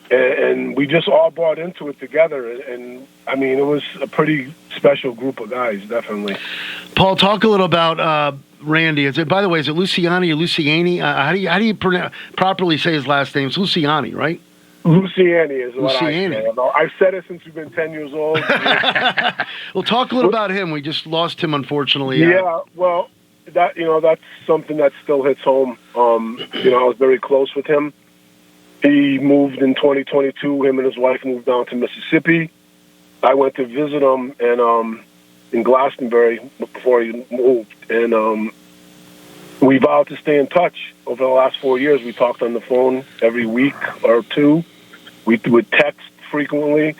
H: And we just all bought into it together. And I mean, it was a pretty special group of guys, definitely.
C: Paul, talk a little about Randy. By the way, is it Luciani or Luciani? How do you properly say his last name? It's Luciani, right?
H: Luciani is what
C: Luciani.
H: I say. I've said it since we've been 10 years old.
C: Well, talk a little about him. We just lost him, unfortunately.
H: Yeah, well, that's something that still hits home. I was very close with him. He moved in 2022. Him and his wife moved down to Mississippi. I went to visit him in Glastonbury before he moved, and we vowed to stay in touch. Over the last 4 years, we talked on the phone every week or two. We would text frequently,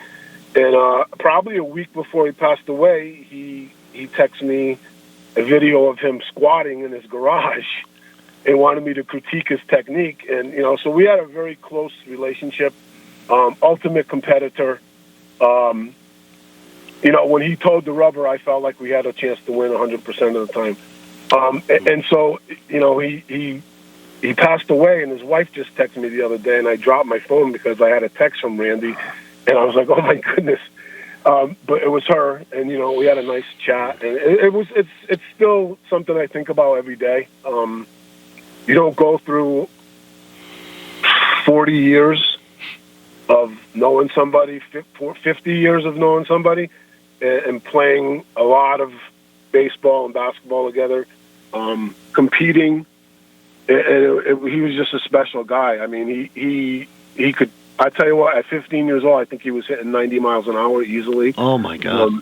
H: and probably a week before he passed away, he texted me a video of him squatting in his garage and wanted me to critique his technique. And, so we had a very close relationship, ultimate competitor. When he towed the rubber, I felt like we had a chance to win 100% of the time. And so, he passed away, and his wife just texted me the other day, and I dropped my phone because I had a text from Randy, and I was like, oh, my goodness. But it was her, and, we had a nice chat. And it's still something I think about every day. You don't go through 40 years of knowing somebody, 50 years of knowing somebody, and playing a lot of baseball and basketball together, competing. And he was just a special guy. I mean, he could. I tell you what, at 15 years old, I think he was hitting 90 miles an hour easily.
C: Oh my God!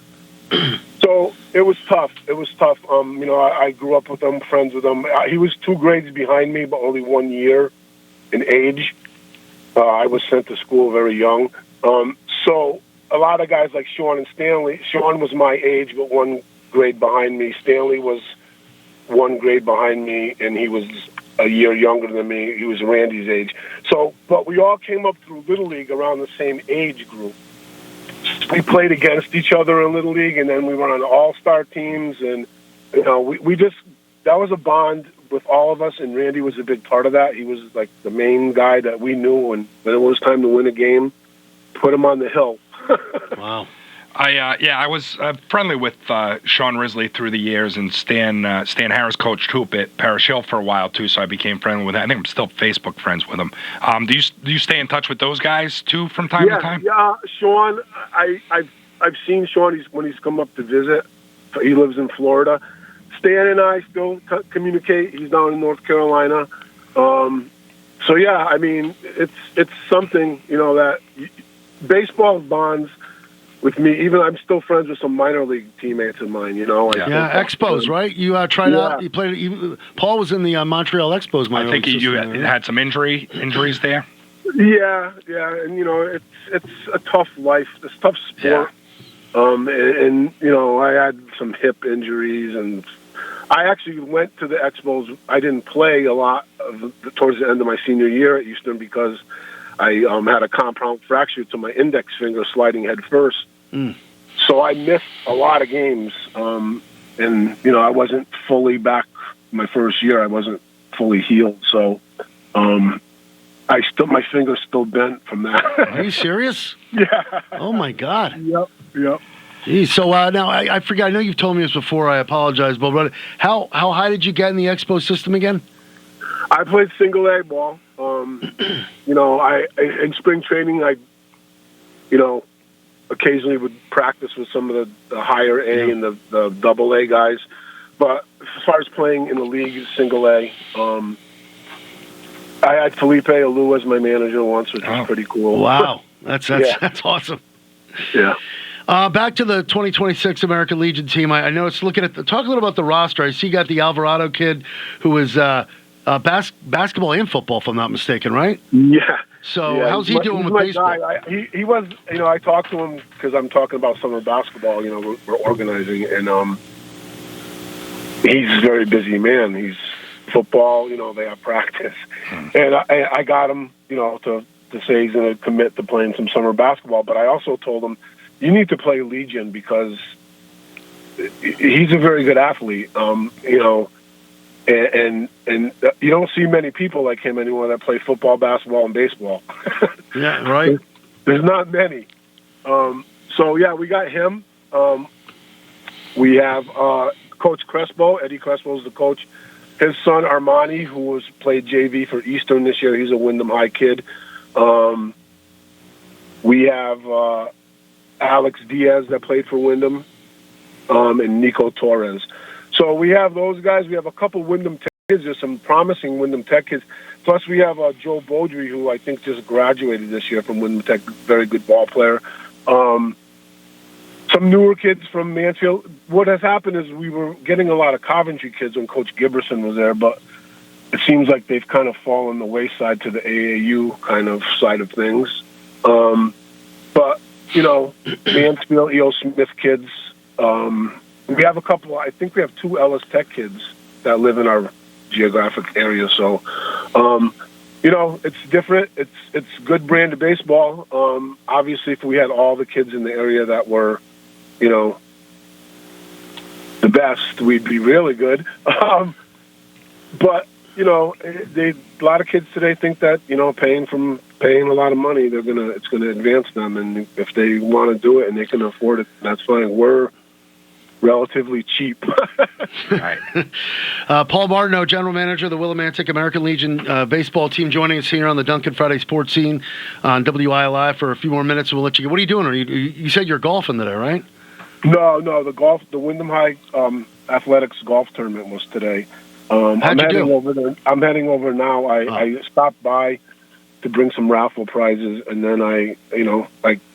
H: So it was tough. It was tough. I grew up with him, friends with him. He was 2 grades behind me, but only 1 year in age. I was sent to school very young. So a lot of guys like Sean and Stanley. Sean was my age, but 1 grade behind me. Stanley was 1 grade behind me, and he was a year younger than me. He was Randy's age. So, but we all came up through Little League around the same age group. We played against each other in Little League, and then we went on all-star teams, and we just, that was a bond with all of us, and Randy was a big part of that. He was like the main guy that we knew, and when it was time to win a game, put him on the hill.
C: Wow.
D: I was friendly with Sean Risley through the years, and Stan Harris coached hoop at Parish Hill for a while too, so I became friendly with him. I think I'm still Facebook friends with him. Do you stay in touch with those guys too from time to time?
H: Yeah, Sean, I've seen Sean when he's come up to visit. He lives in Florida. Stan and I still communicate. He's down in North Carolina. So yeah, I mean, it's something that baseball bonds with me. Even I'm still friends with some minor league teammates of mine.
C: Expos, right? You tried out. You played. Paul was in the Montreal Expos.
D: I think you had some injuries there.
H: Yeah, and it's a tough life. It's a tough sport. And I had some hip injuries, and I actually went to the Expos. I didn't play a lot towards the end of my senior year at Eastern because I had a compound fracture to my index finger sliding head first. So I missed a lot of games. And, I wasn't fully back my first year. I wasn't fully healed. So my finger's still bent from that.
C: Are you serious?
H: Yeah.
C: Oh, my God.
H: Yep.
C: Geez, so now I forgot. I know you've told me this before. I apologize, but how high did you get in the Expo system again?
H: I played single A ball. In spring training, I occasionally would practice with some of the higher A and the double A guys. But as far as playing in the league, single A, I had Felipe Alou as my manager once, which was pretty cool.
C: Wow, that's awesome.
H: Yeah.
C: Back to the 2026 American Legion team. I know it's looking at talk a little about the roster. I see you got the Alvarado kid who is basketball and football, if I'm not mistaken, right?
H: Yeah.
C: So how's he doing with baseball?
H: He was, I talked to him because I'm talking about summer basketball. We're organizing, and he's a very busy man. He's football. They have practice, and I got him, to say he's going to commit to playing some summer basketball. But I also told him, you need to play Legion because he's a very good athlete. And you don't see many people like him anymore that play football, basketball, and baseball.
C: Yeah, right.
H: There's not many. So yeah, we got him. We have Coach Crespo. Eddie Crespo is the coach. His son Armani, who played JV for Eastern this year, he's a Wyndham High kid. We have Alex Diaz that played for Wyndham, and Nico Torres. So we have those guys. We have a couple Wyndham Tech kids. There's some promising Wyndham Tech kids. Plus we have Joe Beaudry, who I think just graduated this year from Wyndham Tech, very good ball player. Some newer kids from Mansfield. What has happened is we were getting a lot of Coventry kids when Coach Giberson was there, but it seems like they've kind of fallen the wayside to the AAU kind of side of things. But, Mansfield, E.O. Smith kids, we have a couple. I think we have 2 Ellis Tech kids that live in our geographic area. So, it's different. It's good brand of baseball. Obviously, if we had all the kids in the area that were, the best, we'd be really good. But a lot of kids today think that paying a lot of money, it's gonna advance them, and if they want to do it and they can afford it, that's fine. We're relatively cheap.
C: Right. Paul Martineau, general manager of the Willimantic American Legion baseball team, joining us here on the Duncan Friday Sports Scene on WILI for a few more minutes, and we'll let you go. What are you doing? You said you're golfing today, right?
H: No, the Wyndham High Athletics golf tournament was today. I'm heading over there. I'm heading over now. I stopped by to bring some raffle prizes, and then I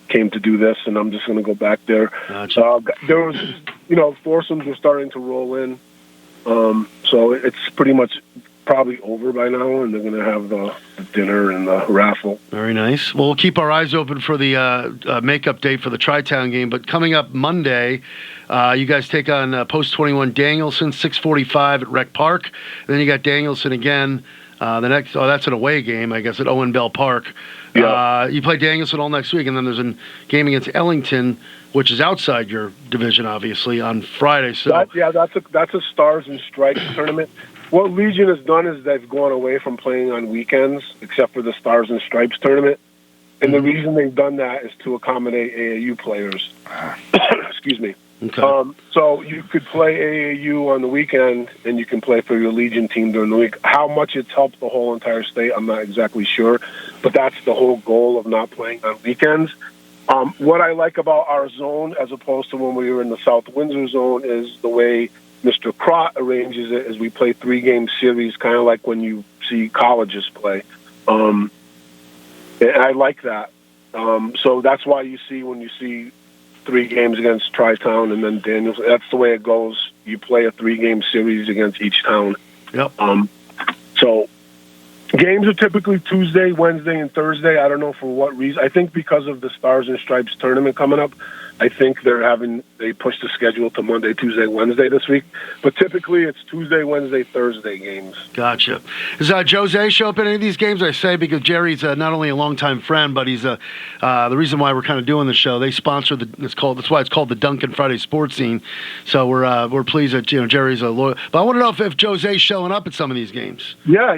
H: came to do this, and I'm just going to go back there.
C: Gotcha.
H: There was, foursomes were starting to roll in, so it's pretty much probably over by now, and they're going to have the dinner and the raffle.
C: Very nice. Well, we'll keep our eyes open for the makeup date for the Tri-Town game, but coming up Monday, you guys take on Post 21 Danielson, 6:45 at Rec Park. And then you got Danielson again. That's an away game, I guess, at Owen Bell Park.
H: Yeah.
C: You play Danielson all next week, and then there's a game against Ellington, which is outside your division, obviously, on Friday. So
H: that's a Stars and Stripes tournament. What Legion has done is they've gone away from playing on weekends, except for the Stars and Stripes tournament. And the reason they've done that is to accommodate AAU players. Excuse me.
C: Okay.
H: So you could play AAU on the weekend, and you can play for your Legion team during the week. How much it's helped the whole entire state, I'm not exactly sure, but that's the whole goal of not playing on weekends. What I like about our zone, as opposed to when we were in the South Windsor zone, is the way Mr. Crott arranges it. Is we play 3-game series, kind of like when you see colleges play. And I like that. So that's why when you see 3 games against Tri-Town and then Daniels. That's the way it goes. You play a 3-game series against each town.
C: Yep.
H: So games are typically Tuesday, Wednesday, and Thursday. I don't know for what reason. I think because of the Stars and Stripes tournament coming up, I think they pushed the schedule to Monday, Tuesday, Wednesday this week. But typically it's Tuesday, Wednesday, Thursday games.
C: Gotcha. Does Jose show up in any of these games? I say because Jerry's not only a longtime friend, but he's the reason why we're kind of doing the show. They sponsor that's why it's called the Duncan Friday Sports Scene. So we're pleased that Jerry's a loyal. But I want to know if Jose's showing up at some of these games.
H: Yeah,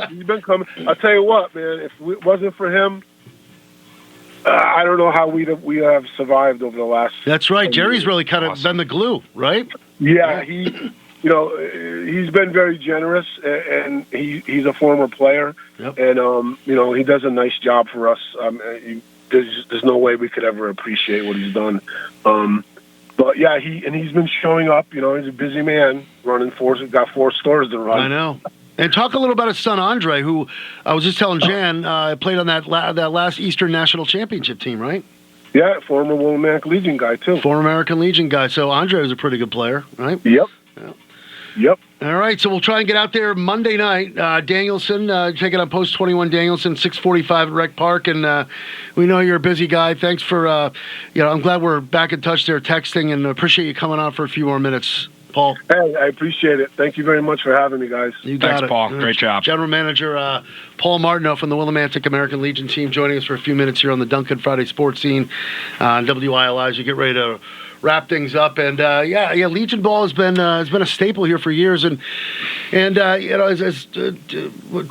H: he's been coming. I'll tell you what, man. If it wasn't for him, I don't know how we'd have survived over the last.
C: That's right. Jerry's really kind of been the glue, right?
H: Yeah, he's been very generous, and he's a former player,
C: yep.
H: And he does a nice job for us. There's no way we could ever appreciate what he's done. But yeah, he's been showing up. He's a busy man, got 4 stores to run.
C: I know. And talk a little about his son, Andre, who I was just telling Jan played on that last Eastern National Championship team, right?
H: Yeah, former Willimantic Legion guy, too.
C: Former American Legion guy. So Andre was a pretty good player, right?
H: Yep. Yeah. Yep.
C: All right, so we'll try and get out there Monday night. Danielson, taking on Post 21 Danielson, 6:45 at Rec Park. And we know you're a busy guy. Thanks for, I'm glad we're back in touch there texting, and appreciate you coming on for a few more minutes. Paul.
H: Hey, I appreciate it. Thank you very much for having me, guys.
C: You got
D: Thanks,
C: it.
D: Paul. Great job.
C: General Manager Paul Martineau from the Willimantic American Legion team joining us for a few minutes here on the Duncan Friday Sports Scene on WILI as you get ready to wrap things up. And Legion ball has been a staple here for years. And to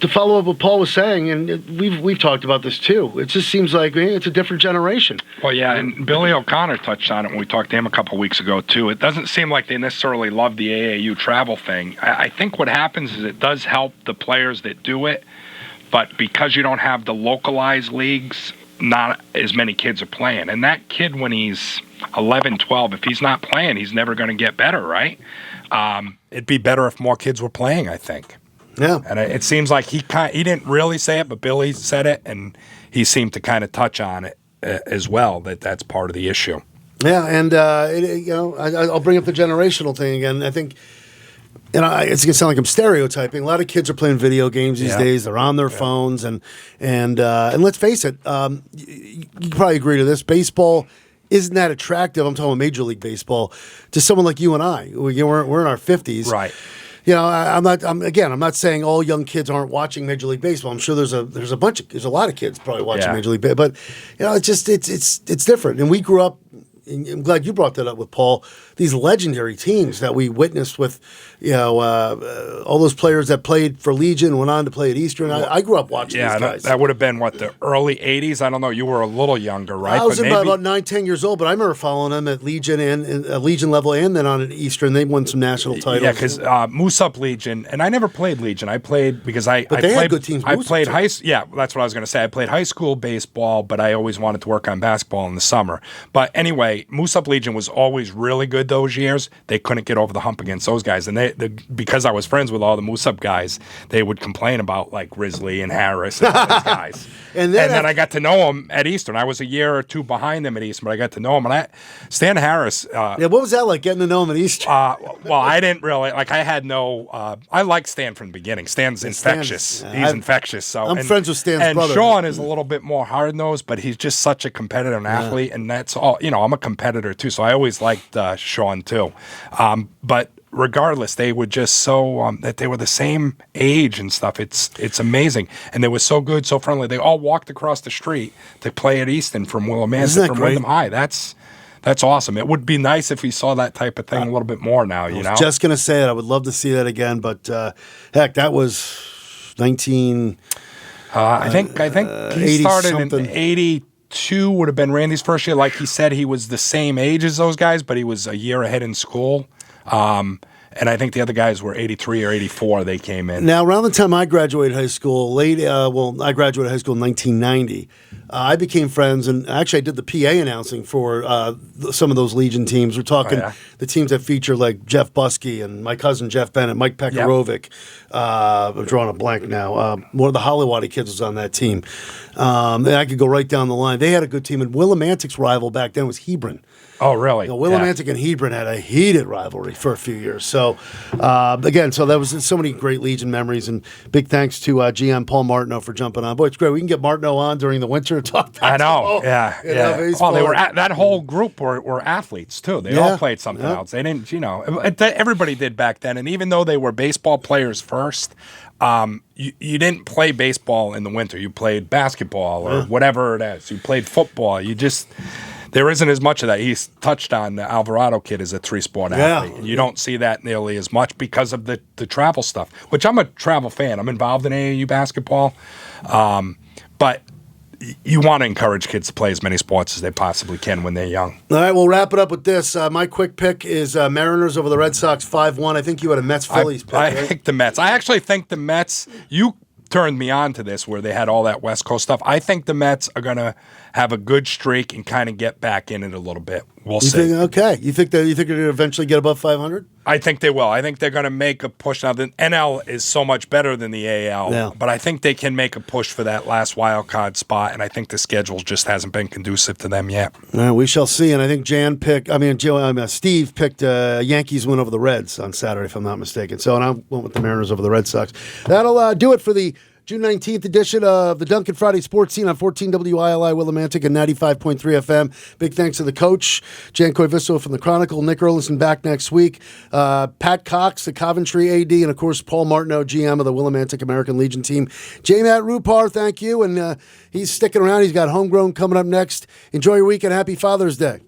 C: follow up what Paul was saying, and we've talked about this too. It just seems like it's a different generation.
D: Well, yeah, and Billy O'Connor touched on it when we talked to him a couple of weeks ago too. It doesn't seem like they necessarily love the AAU travel thing. I think what happens is it does help the players that do it, but because you don't have the localized leagues, not as many kids are playing. And that kid, when he's 11, 12, if he's not playing, he's never going to get better, right? It'd be better if more kids were playing, I think.
C: Yeah.
D: And it seems like he didn't really say it, but Billy said it, and he seemed to kind of touch on it as well, that's part of the issue.
C: Yeah, and I'll bring up the generational thing again. I think it's going to sound like I'm stereotyping. A lot of kids are playing video games these days. They're on their phones, and let's face it, you probably agree to this. Baseball isn't that attractive. I'm talking about Major League Baseball to someone like you and I. We're in our 50s,
D: Right.
C: I'm not saying all young kids aren't watching Major League Baseball. I'm sure there's a lot of kids probably watching Major League Baseball, but it's different. And we grew up. And I'm glad you brought that up with Paul. These legendary teams that we witnessed with, all those players that played for Legion, went on to play at Eastern. I grew up watching these guys.
D: That would have been, the early 80s? I don't know. You were a little younger, right?
C: I was about 9-10 years old, but I remember following them at Legion and Legion level and then on at Eastern. They won some national titles.
D: Yeah, because Moose Up Legion, and I never played Legion. I played because I
C: they
D: played
C: had good teams.
D: I played that's what I was going to say. I played high school baseball, but I always wanted to work on basketball in the summer. But anyway, Moose Up Legion was always really good those years. They couldn't get over the hump against those guys. And because I was friends with all the Moose Up guys, they would complain about like Risley and Harris and all those guys. and then I got to know them at Eastern. I was a year or two behind them at Eastern, but I got to know them. And Stan Harris.
C: What was that like, getting to know him at Eastern?
D: Well, I didn't really. I had no. I liked Stan from the beginning. Stan's infectious. He's infectious. So
C: I'm friends with Stan's brother.
D: And Sean is a little bit more hard-nosed, but he's just such a competitor and athlete, and that's all. I'm a competitor too, so I always liked Sean too. But regardless, they were just so that they were the same age and stuff. It's amazing, and they were so good, so friendly. They all walked across the street to play at Easton from Willimantic, from Wyndham High. That's awesome. It would be nice if we saw that type of thing a little bit more now. I was
C: just gonna say it. I would love to see that again, but heck, that was 19.
D: I think he started in 82. Would have been Randy's first year. Like he said, he was the same age as those guys, but he was a year ahead in school. And I think the other guys were 83 or 84. They came in.
C: Now, around the time I graduated high school, I graduated high school in 1990. I became friends, and actually I did the PA announcing for some of those Legion teams. We're talking the teams that feature like Jeff Buskey and my cousin Jeff Bennett, Mike Pekarovic. I'm drawing a blank now. One of the Hollywood kids was on that team. And I could go right down the line. They had a good team, and Willimantic's rival back then was Hebron.
D: Oh, really?
C: Willimantic and Hebron had a heated rivalry for a few years. So, so there was so many great Legion memories, and big thanks to GM Paul Martineau for jumping on. Boy, it's great. We can get Martineau on during the winter to talk basketball.
D: I know, Well, they were that whole group were athletes, too. They all played something else. They didn't, everybody did back then. And even though they were baseball players first, you didn't play baseball in the winter. You played basketball or whatever it is. You played football. There isn't as much of that. He's touched on the Alvarado kid as a three-sport athlete. And you don't see that nearly as much because of the travel stuff, which I'm a travel fan. I'm involved in AAU basketball. But you want to encourage kids to play as many sports as they possibly can when they're young. All
C: right, we'll wrap it up with this. My quick pick is Mariners over the Red Sox 5-1. I think you had a Mets-Phillies pick,
D: I picked the Mets. I actually think the Mets – you turned me on to this where they had all that West Coast stuff. I think the Mets are going to have a good streak and kind of get back in it a little bit. We'll see.
C: You think they're going to eventually get above 500?
D: I think they will. I think they're going to make a push. Now, the NL is so much better than the AL, but I think they can make a push for that last wild card spot, and I think the schedule just hasn't been conducive to them yet.
C: We shall see, and I think Steve picked Yankees win over the Reds on Saturday, if I'm not mistaken. So, and I went with the Mariners over the Red Sox. That'll do it for the June 19th edition of the Duncan Friday Sports Scene on 14 WILI Willimantic and 95.3 FM. Big thanks to the coach, Jan Koivisto from the Chronicle, Nick Erlinson back next week, Pat Cox, the Coventry AD, and of course Paul Martineau, GM of the Willimantic American Legion team. J-Matt Rupar, thank you, and he's sticking around. He's got Homegrown coming up next. Enjoy your weekend. Happy Father's Day.